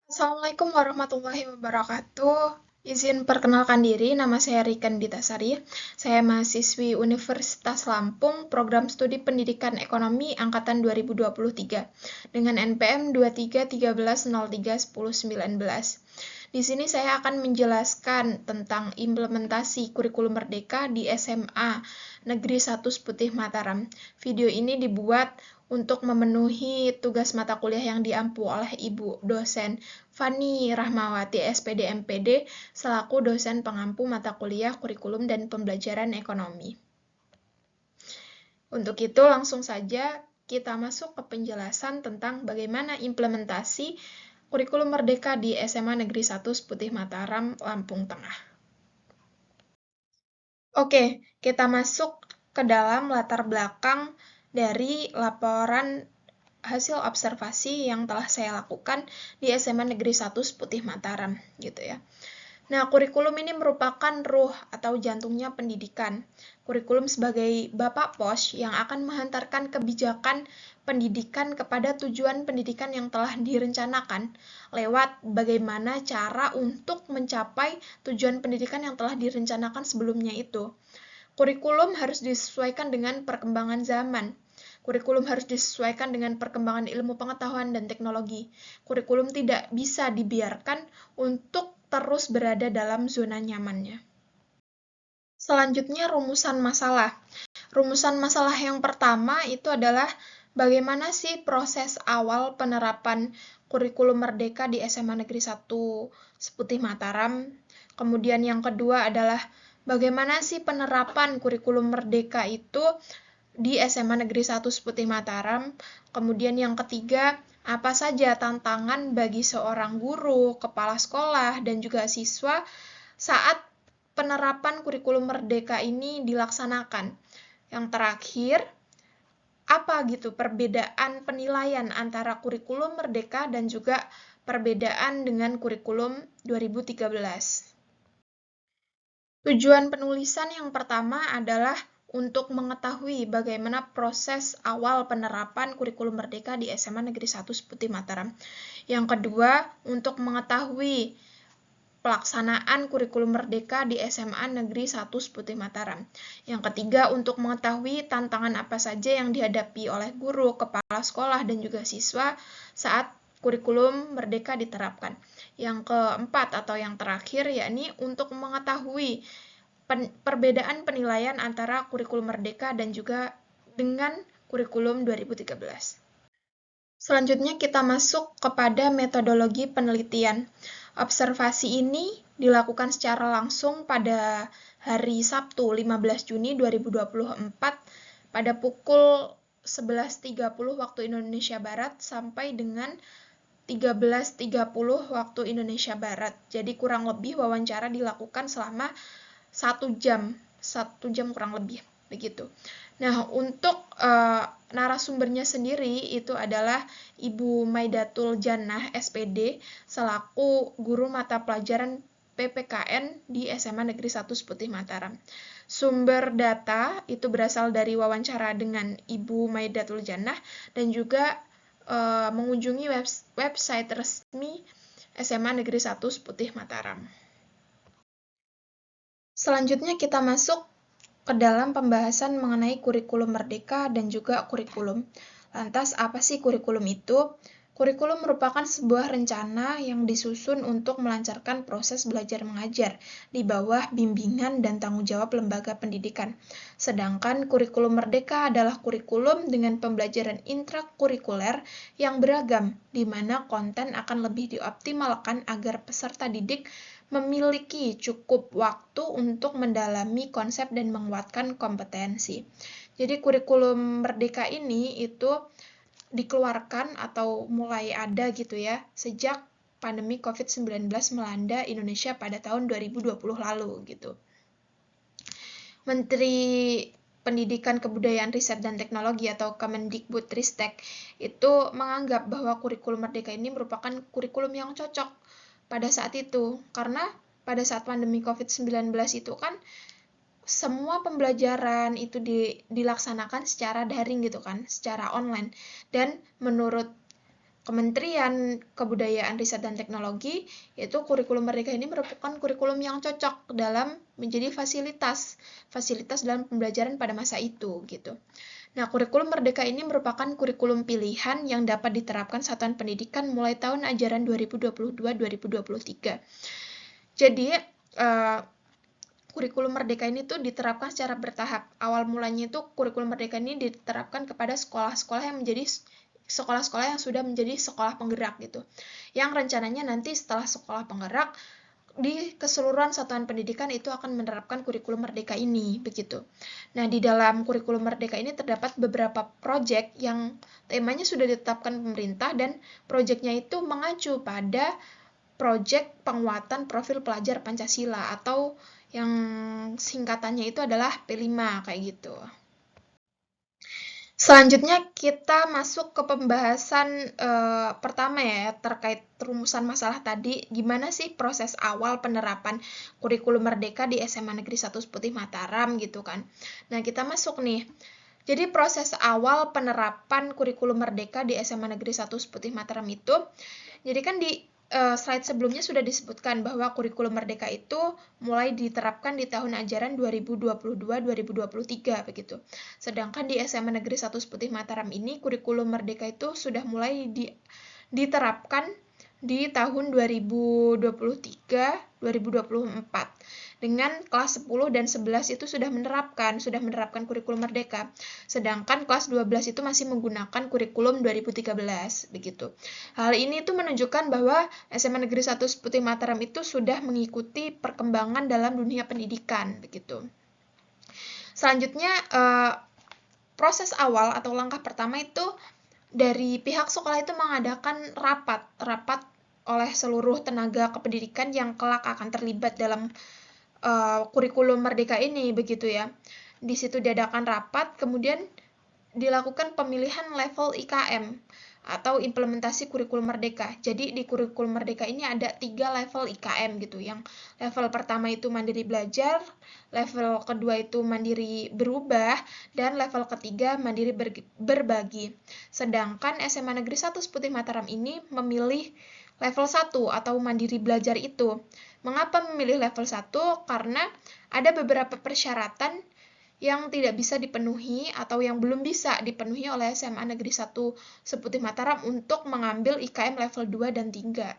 Assalamualaikum warahmatullahi wabarakatuh. Izin perkenalkan diri, nama saya Riken Ditasari. Saya mahasiswi Universitas Lampung, Program Studi Pendidikan Ekonomi Angkatan 2023 dengan NPM 2313031019. Di sini saya akan menjelaskan tentang implementasi kurikulum merdeka di SMA Negeri 1 Putih Mataram. Video ini dibuat untuk memenuhi tugas mata kuliah yang diampu oleh Ibu dosen Fani Rahmawati SPD MPD selaku dosen pengampu mata kuliah kurikulum dan pembelajaran ekonomi. Untuk itu langsung saja kita masuk ke penjelasan tentang bagaimana implementasi kurikulum merdeka di SMA Negeri 1 Putih Mataram, Lampung Tengah. Oke, kita masuk ke dalam latar belakang dari laporan hasil observasi yang telah saya lakukan di SMA Negeri 1 Putih Mataram, gitu ya. Nah, kurikulum ini merupakan ruh atau jantungnya pendidikan. Kurikulum sebagai bapak pos yang akan menghantarkan kebijakan pendidikan kepada tujuan pendidikan yang telah direncanakan lewat bagaimana cara untuk mencapai tujuan pendidikan yang telah direncanakan sebelumnya itu. Kurikulum harus disesuaikan dengan perkembangan zaman. Kurikulum harus disesuaikan dengan perkembangan ilmu pengetahuan dan teknologi. Kurikulum tidak bisa dibiarkan untuk terus berada dalam zona nyamannya. Selanjutnya, rumusan masalah. Rumusan masalah yang pertama itu adalah bagaimana sih proses awal penerapan kurikulum merdeka di SMA Negeri 1 Seputih Mataram. Kemudian yang kedua adalah bagaimana sih penerapan kurikulum merdeka itu di SMA Negeri 1 Seputih Mataram. Kemudian yang ketiga, apa saja tantangan bagi seorang guru, kepala sekolah, dan juga siswa saat penerapan kurikulum merdeka ini dilaksanakan. Yang terakhir, apa gitu perbedaan penilaian antara kurikulum merdeka dan juga perbedaan dengan kurikulum 2013. Tujuan penulisan yang pertama adalah untuk mengetahui bagaimana proses awal penerapan kurikulum merdeka di SMA Negeri 1 Putih Mataram. Yang kedua, untuk mengetahui pelaksanaan kurikulum merdeka di SMA Negeri 1 Putih Mataram. Yang ketiga, untuk mengetahui tantangan apa saja yang dihadapi oleh guru, kepala sekolah, dan juga siswa saat kurikulum merdeka diterapkan. Yang keempat atau yang terakhir, yakni untuk mengetahui perbedaan penilaian antara kurikulum merdeka dan juga dengan kurikulum 2013. Selanjutnya kita masuk kepada metodologi penelitian. Observasi ini dilakukan secara langsung pada hari Sabtu 15 Juni 2024 pada pukul 11.30 waktu Indonesia Barat sampai dengan 13.30 waktu Indonesia Barat. Jadi kurang lebih wawancara dilakukan selama 1 jam kurang lebih begitu. Nah, untuk narasumbernya sendiri itu adalah Ibu Maidatul Jannah SPD selaku guru mata pelajaran PPKN di SMA Negeri 1 Putih Mataram. Sumber data itu berasal dari wawancara dengan Ibu Maidatul Jannah dan juga mengunjungi website resmi SMA Negeri 1 Putih Mataram. Selanjutnya kita masuk ke dalam pembahasan mengenai kurikulum merdeka dan juga kurikulum. Lantas, apa sih kurikulum itu? Kurikulum merupakan sebuah rencana yang disusun untuk melancarkan proses belajar mengajar di bawah bimbingan dan tanggung jawab lembaga pendidikan. Sedangkan kurikulum merdeka adalah kurikulum dengan pembelajaran intrakurikuler yang beragam, di mana konten akan lebih dioptimalkan agar peserta didik memiliki cukup waktu untuk mendalami konsep dan menguatkan kompetensi. Jadi kurikulum merdeka ini itu dikeluarkan atau mulai ada gitu ya sejak pandemi COVID-19 melanda Indonesia pada tahun 2020 lalu gitu. Menteri Pendidikan Kebudayaan Riset dan Teknologi atau Kemendikbudristek itu menganggap bahwa kurikulum merdeka ini merupakan kurikulum yang cocok pada saat itu karena pada saat pandemi COVID-19 itu kan semua pembelajaran itu dilaksanakan secara daring gitu kan, secara online. Dan menurut Kementerian Kebudayaan, Riset, dan Teknologi, yaitu kurikulum Merdeka ini merupakan kurikulum yang cocok dalam menjadi fasilitas dalam pembelajaran pada masa itu gitu. Nah, kurikulum Merdeka ini merupakan kurikulum pilihan yang dapat diterapkan satuan pendidikan mulai tahun ajaran 2022-2023. Jadi, kurikulum Merdeka ini tuh diterapkan secara bertahap. Awal mulanya itu kurikulum Merdeka ini diterapkan kepada sekolah-sekolah yang menjadi sekolah-sekolah yang sudah menjadi sekolah penggerak gitu. Yang rencananya nanti setelah sekolah penggerak di keseluruhan satuan pendidikan itu akan menerapkan kurikulum Merdeka ini begitu. Nah, di dalam kurikulum Merdeka ini terdapat beberapa proyek yang temanya sudah ditetapkan pemerintah dan proyeknya itu mengacu pada proyek penguatan profil pelajar Pancasila atau yang singkatannya itu adalah P5 kayak gitu. Selanjutnya kita masuk ke pembahasan pertama ya, terkait rumusan masalah tadi. Gimana sih proses awal penerapan kurikulum Merdeka di SMA Negeri 1 Putih Mataram gitu kan. Nah, kita masuk nih. Jadi proses awal penerapan kurikulum Merdeka di SMA Negeri 1 Putih Mataram itu, jadi kan di slide sebelumnya sudah disebutkan bahwa kurikulum Merdeka itu mulai diterapkan di tahun ajaran 2022-2023 begitu. Sedangkan di SMA Negeri 1 Putih Mataram ini kurikulum Merdeka itu sudah mulai diterapkan di tahun 2023-2024. Dengan kelas 10 dan 11 itu sudah menerapkan kurikulum Merdeka. Sedangkan kelas 12 itu masih menggunakan kurikulum 2013 begitu. Hal ini itu menunjukkan bahwa SMA Negeri 1 Putih Mataram itu sudah mengikuti perkembangan dalam dunia pendidikan begitu. Selanjutnya proses awal atau langkah pertama itu dari pihak sekolah itu mengadakan rapat oleh seluruh tenaga kependidikan yang kelak akan terlibat dalam kurikulum Merdeka ini begitu ya. Di situ diadakan rapat, kemudian dilakukan pemilihan level IKM atau implementasi kurikulum Merdeka. Jadi di kurikulum Merdeka ini ada 3 level IKM gitu. Yang level pertama itu mandiri belajar, level kedua itu mandiri berubah, dan level ketiga mandiri berbagi. Sedangkan SMA Negeri 1 Putih Mataram ini memilih level 1 atau mandiri belajar itu. Mengapa memilih level 1? Karena ada beberapa persyaratan yang tidak bisa dipenuhi atau yang belum bisa dipenuhi oleh SMA Negeri 1 Seputih Mataram untuk mengambil IKM level 2 dan 3.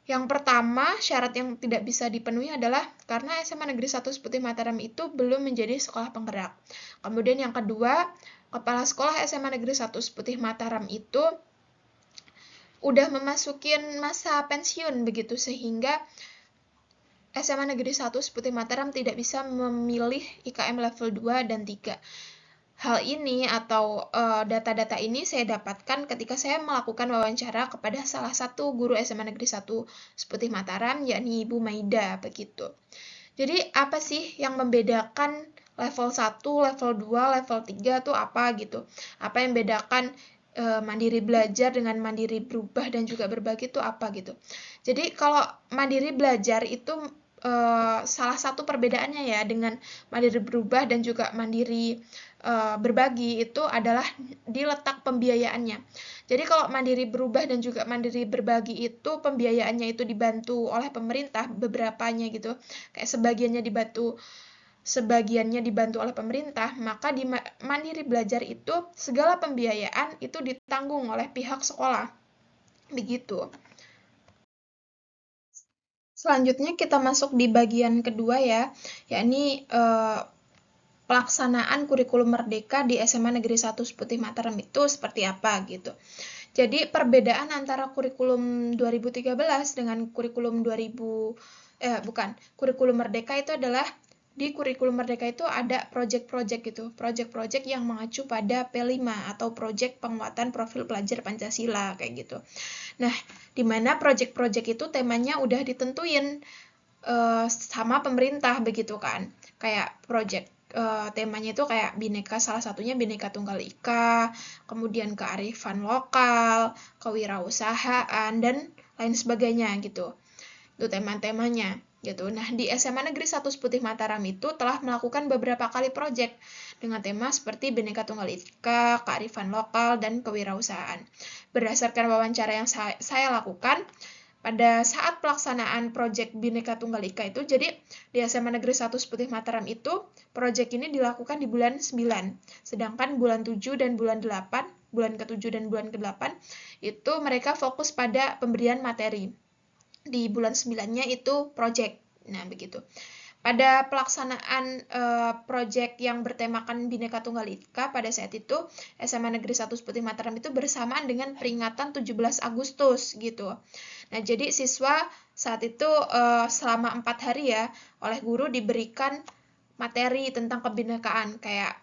Yang pertama, syarat yang tidak bisa dipenuhi adalah karena SMA Negeri 1 Seputih Mataram itu belum menjadi sekolah penggerak. Kemudian yang kedua, kepala sekolah SMA Negeri 1 Seputih Mataram itu udah memasukin masa pensiun begitu, sehingga SMA Negeri 1 Seputih Mataram tidak bisa memilih IKM level 2 dan 3. Hal ini atau data-data ini saya dapatkan ketika saya melakukan wawancara kepada salah satu guru SMA Negeri 1 Seputih Mataram, yakni Ibu Maida begitu. Jadi apa sih yang membedakan level 1, level 2, level 3 tuh apa gitu? Apa yang membedakan mandiri belajar dengan mandiri berubah dan juga berbagi itu apa gitu. Jadi kalau mandiri belajar itu salah satu perbedaannya ya dengan mandiri berubah dan juga mandiri berbagi itu adalah di letak pembiayaannya. Jadi kalau mandiri berubah dan juga mandiri berbagi itu pembiayaannya itu dibantu oleh pemerintah beberapanya gitu. Kayak sebagiannya dibantu oleh pemerintah, maka di mandiri belajar itu segala pembiayaan itu ditanggung oleh pihak sekolah. Begitu. Selanjutnya kita masuk di bagian kedua ya, yakni pelaksanaan kurikulum Merdeka di SMA Negeri 1 Putih Mataram itu seperti apa gitu. Jadi perbedaan antara kurikulum 2013 dengan kurikulum kurikulum Merdeka itu adalah di kurikulum Merdeka itu ada project-project gitu, project-project yang mengacu pada P5 atau project penguatan profil pelajar Pancasila kayak gitu. Nah, di mana project-project itu temanya udah ditentuin sama pemerintah begitu kan. Kayak project temanya itu kayak bineka, salah satunya Bhinneka Tunggal Ika, kemudian kearifan lokal, kewirausahaan, dan lain sebagainya gitu. Itu tema-temanya gitu. Nah, di SMA Negeri 1 Putih Mataram itu telah melakukan beberapa kali proyek. dengan tema seperti Bhinneka Tunggal Ika, kearifan lokal, dan kewirausahaan. Berdasarkan wawancara yang saya lakukan, pada saat pelaksanaan proyek Bhinneka Tunggal Ika itu, jadi di SMA Negeri 1 Putih Mataram itu, proyek ini dilakukan di bulan 9, sedangkan bulan 7 dan bulan 8, bulan ke-7 dan bulan ke-8, itu mereka fokus pada pemberian materi. Di bulan 9-nya itu proyek. Nah, begitu. Pada pelaksanaan proyek yang bertemakan Bhinneka Tunggal Ika pada saat itu, SMA Negeri 1 Putih Mataram itu bersamaan dengan peringatan 17 Agustus gitu. Nah, jadi siswa saat itu selama 4 hari ya, oleh guru diberikan materi tentang kebinekaan, kayak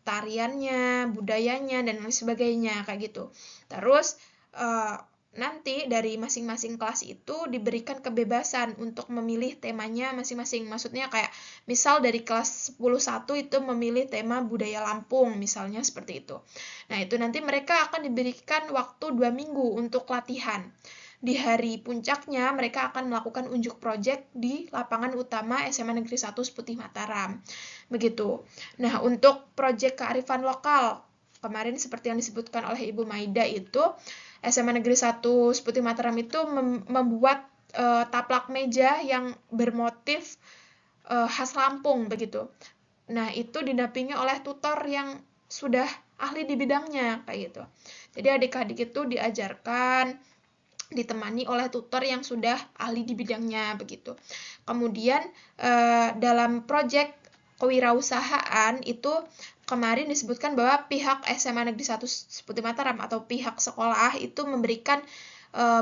tariannya, budayanya, dan lain sebagainya, kayak gitu. Terus nanti dari masing-masing kelas itu diberikan kebebasan untuk memilih temanya masing-masing. Maksudnya kayak misal dari kelas 10-1 itu memilih tema budaya Lampung, misalnya seperti itu. Nah, itu nanti mereka akan diberikan waktu 2 minggu untuk latihan. Di hari puncaknya, mereka akan melakukan unjuk proyek di lapangan utama SMA Negeri 1 Putih Mataram. Begitu. Nah, untuk proyek kearifan lokal, kemarin seperti yang disebutkan oleh Ibu Maida itu, SMA Negeri 1 Putih Mataram itu membuat taplak meja yang bermotif khas Lampung, begitu. Nah, itu didampingi oleh tutor yang sudah ahli di bidangnya, kayak gitu. Jadi adik-adik itu diajarkan, ditemani oleh tutor yang sudah ahli di bidangnya, begitu. Kemudian dalam proyek kewirausahaan itu kemarin disebutkan bahwa pihak SMA Negeri 1 Putih Mataram atau pihak sekolah itu memberikan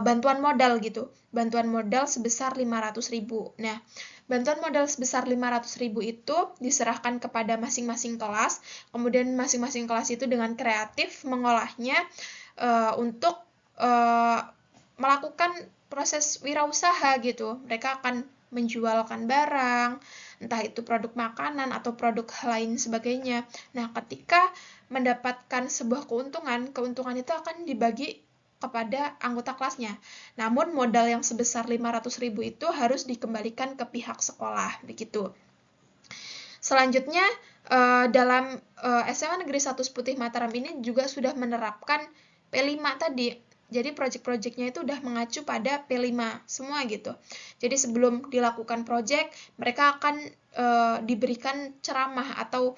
bantuan modal gitu. Bantuan modal sebesar 500.000. Nah, bantuan modal sebesar 500.000 itu diserahkan kepada masing-masing kelas. Kemudian masing-masing kelas itu dengan kreatif mengolahnya untuk melakukan proses wirausaha gitu. Mereka akan menjualkan barang, entah itu produk makanan atau produk lain sebagainya. Nah, ketika mendapatkan sebuah keuntungan, keuntungan itu akan dibagi kepada anggota kelasnya. Namun modal yang sebesar 500.000 itu harus dikembalikan ke pihak sekolah, begitu. Selanjutnya, dalam SMA Negeri 1 Putih Mataram ini juga sudah menerapkan P5 tadi. Jadi proyek-proyeknya itu udah mengacu pada P5 semua gitu. Jadi sebelum dilakukan proyek, mereka akan diberikan ceramah atau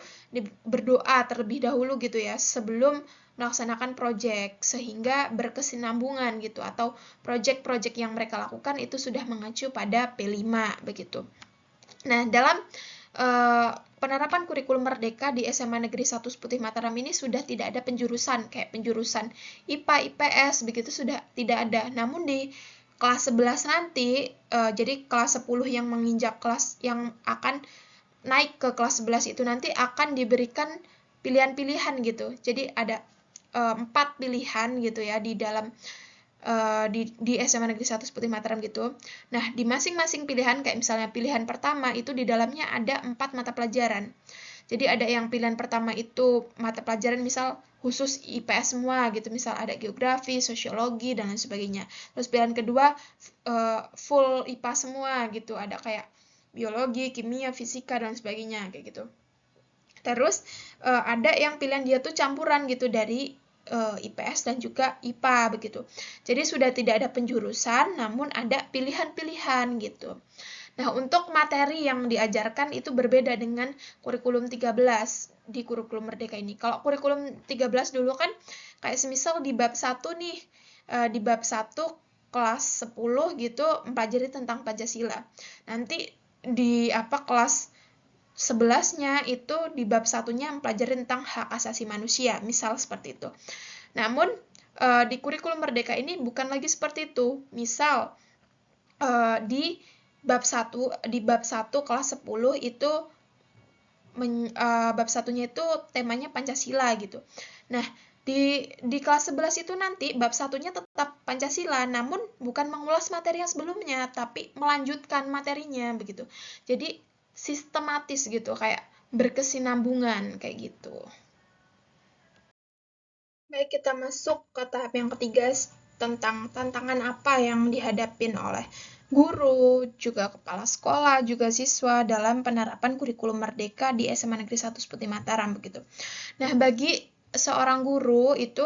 berdoa terlebih dahulu gitu ya, sebelum melaksanakan proyek, sehingga berkesinambungan gitu, atau proyek-proyek yang mereka lakukan itu sudah mengacu pada P5 begitu. Nah, dalam penerapan kurikulum merdeka di SMA Negeri 1 Putih Mataram ini sudah tidak ada penjurusan, kayak penjurusan IPA, IPS, begitu sudah tidak ada. Namun di kelas 11 nanti, jadi kelas 10 yang menginjak kelas yang akan naik ke kelas 11 itu nanti akan diberikan pilihan-pilihan gitu. Jadi ada 4 pilihan gitu ya di dalam di SMA Negeri 1 Putih Mataram gitu. Nah, di masing-masing pilihan, kayak misalnya pilihan pertama itu di dalamnya ada 4 mata pelajaran. Jadi ada yang pilihan pertama itu mata pelajaran misal khusus IPS semua gitu, misal ada geografi, sosiologi, dan lain sebagainya. Terus pilihan kedua full IPA semua gitu, ada kayak biologi, kimia, fisika, dan sebagainya kayak gitu. Terus ada yang pilihan dia tuh campuran gitu dari IPS dan juga IPA begitu. Jadi sudah tidak ada penjurusan, namun ada pilihan-pilihan gitu. Nah, untuk materi yang diajarkan itu berbeda dengan kurikulum 13 di kurikulum Merdeka ini. Kalau kurikulum 13 dulu kan kayak semisal di bab 1 nih, di bab 1 kelas 10 gitu mempelajari tentang Pancasila. Nanti di kelas 11-nya itu di bab 1-nya mempelajari tentang hak asasi manusia, misal seperti itu. Namun di kurikulum Merdeka ini bukan lagi seperti itu. Misal di bab 1 kelas 10 itu bab 1-nya itu temanya Pancasila gitu. Nah, di kelas 11 itu nanti bab 1-nya tetap Pancasila, namun bukan mengulas materi yang sebelumnya, tapi melanjutkan materinya begitu. Jadi sistematis gitu, kayak berkesinambungan kayak gitu. Baik, kita masuk ke tahap yang ketiga tentang tantangan apa yang dihadapin oleh guru, juga kepala sekolah, juga siswa dalam penerapan kurikulum merdeka di SMA Negeri 1 Putih Mataram begitu. Nah, bagi seorang guru itu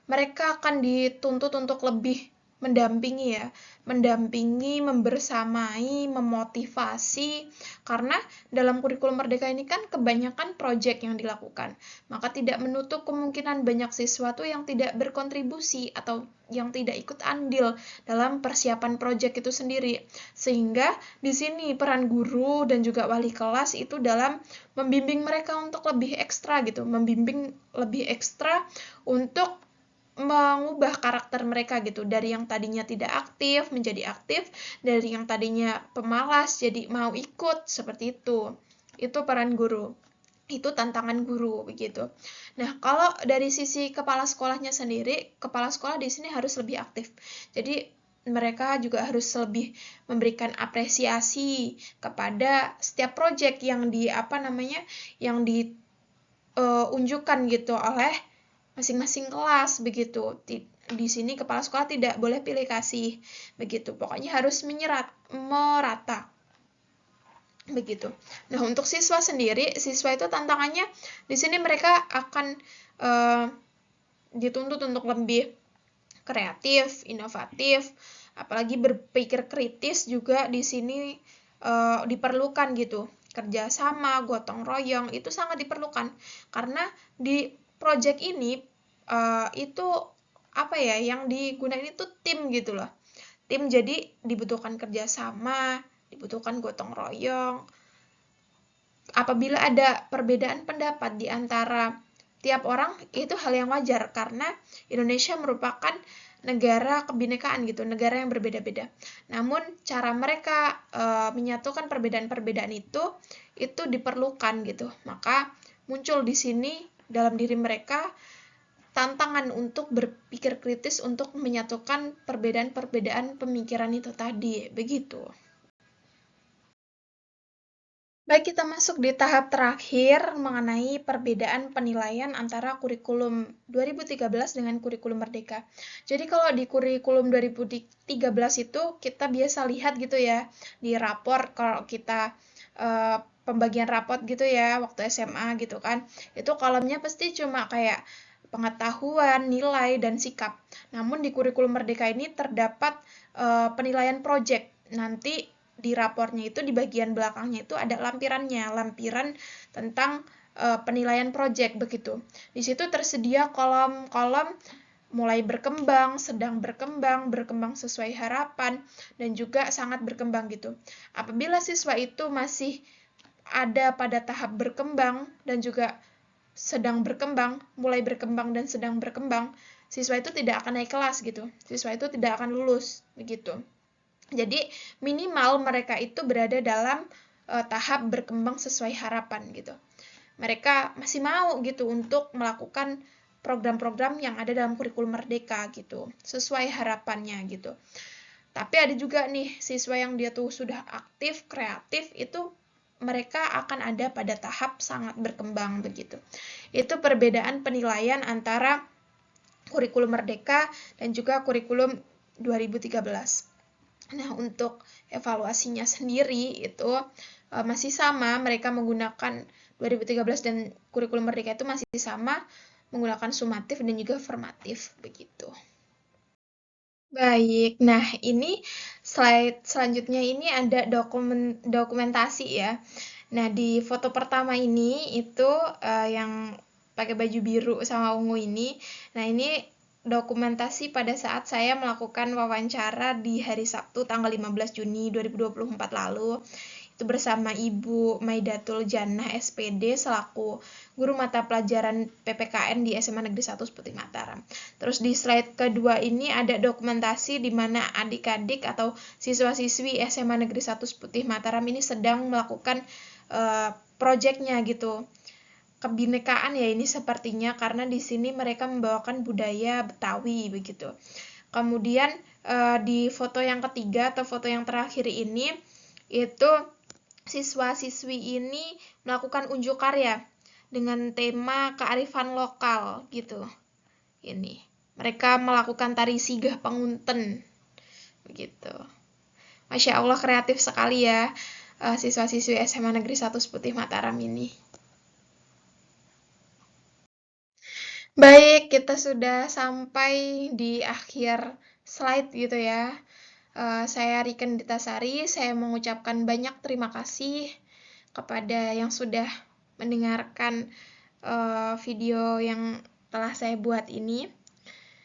mereka akan dituntut untuk lebih mendampingi ya, mendampingi, membersamai, memotivasi, karena dalam kurikulum merdeka ini kan kebanyakan proyek yang dilakukan, maka tidak menutup kemungkinan banyak siswa tuh yang tidak berkontribusi atau yang tidak ikut andil dalam persiapan proyek itu sendiri, sehingga di sini peran guru dan juga wali kelas itu dalam membimbing mereka untuk lebih ekstra gitu, membimbing lebih ekstra untuk mengubah karakter mereka gitu, dari yang tadinya tidak aktif menjadi aktif, dari yang tadinya pemalas jadi mau ikut, seperti itu. Itu peran guru, itu tantangan guru begitu. Nah, kalau dari sisi kepala sekolahnya sendiri, kepala sekolah di sini harus lebih aktif. Jadi mereka juga harus lebih memberikan apresiasi kepada setiap proyek yang yang diunjukkan gitu oleh masing-masing kelas begitu. Di sini kepala sekolah tidak boleh pilih kasih begitu. Pokoknya harus merata begitu. Nah, untuk siswa sendiri, siswa itu tantangannya di sini mereka akan dituntut untuk lebih kreatif, inovatif, apalagi berpikir kritis juga di sini diperlukan gitu. Kerjasama, gotong royong itu sangat diperlukan karena di project ini itu yang digunakan itu tim gitu loh. Tim, jadi dibutuhkan kerjasama, dibutuhkan gotong royong. Apabila ada perbedaan pendapat di antara tiap orang, itu hal yang wajar karena Indonesia merupakan negara kebinekaan gitu, negara yang berbeda-beda. Namun cara mereka menyatukan perbedaan-perbedaan itu diperlukan gitu. Maka muncul di sini dalam diri mereka tantangan untuk berpikir kritis untuk menyatukan perbedaan-perbedaan pemikiran itu tadi, begitu. Baik, kita masuk di tahap terakhir mengenai perbedaan penilaian antara kurikulum 2013 dengan kurikulum Merdeka. Jadi kalau di kurikulum 2013 itu kita biasa lihat gitu ya, di rapor kalau kita pembagian rapot gitu ya, waktu SMA gitu kan, itu kolomnya pasti cuma kayak pengetahuan, nilai, dan sikap. Namun di kurikulum Merdeka ini terdapat penilaian project. Nanti di rapornya itu di bagian belakangnya itu ada lampiran tentang penilaian project begitu. Di situ tersedia kolom-kolom mulai berkembang, sedang berkembang, berkembang sesuai harapan, dan juga sangat berkembang gitu. Apabila siswa itu masih ada pada tahap berkembang dan juga sedang berkembang, mulai berkembang dan sedang berkembang, siswa itu tidak akan naik kelas gitu. Siswa itu tidak akan lulus begitu. Jadi minimal mereka itu berada dalam tahap berkembang sesuai harapan gitu. Mereka masih mau gitu untuk melakukan program-program yang ada dalam kurikulum Merdeka gitu, sesuai harapannya gitu. Tapi ada juga nih siswa yang dia tuh sudah aktif, kreatif, itu mereka akan ada pada tahap sangat berkembang begitu. Itu perbedaan penilaian antara kurikulum Merdeka dan juga kurikulum 2013. Nah, untuk evaluasinya sendiri itu masih sama, mereka menggunakan 2013 dan kurikulum Merdeka itu masih sama, menggunakan sumatif dan juga formatif begitu. Baik, nah ini slide selanjutnya ini ada dokumentasi ya. Nah, di foto pertama ini itu yang pakai baju biru sama ungu ini. Nah, ini dokumentasi pada saat saya melakukan wawancara di hari Sabtu tanggal 15 Juni 2024 lalu. Itu bersama Ibu Maidatul Jannah SPD selaku guru mata pelajaran PPKN di SMA Negeri 1 Putih Mataram. Terus di slide kedua ini ada dokumentasi di mana adik-adik atau siswa-siswi SMA Negeri 1 Putih Mataram ini sedang melakukan proyeknya gitu. Kebinekaan ya ini sepertinya karena di sini mereka membawakan budaya Betawi begitu. Kemudian di foto yang ketiga atau foto yang terakhir ini itu siswa-siswi ini melakukan unjuk karya dengan tema kearifan lokal gitu. Ini mereka melakukan tari sigah pengunten begitu. Masya Allah, kreatif sekali ya siswa-siswi SMA Negeri 1 Putih Mataram ini. Baik, kita sudah sampai di akhir slide gitu ya. Saya Riken Ditasari, saya mengucapkan banyak terima kasih kepada yang sudah mendengarkan video yang telah saya buat ini.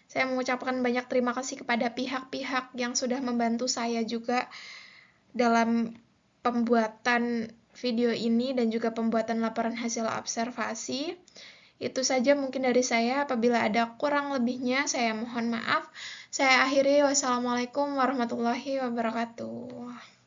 Saya mengucapkan banyak terima kasih kepada pihak-pihak yang sudah membantu saya juga dalam pembuatan video ini dan juga pembuatan laporan hasil observasi. Itu saja mungkin dari saya. Apabila ada kurang lebihnya, saya mohon maaf. Saya akhiri. Wassalamualaikum warahmatullahi wabarakatuh.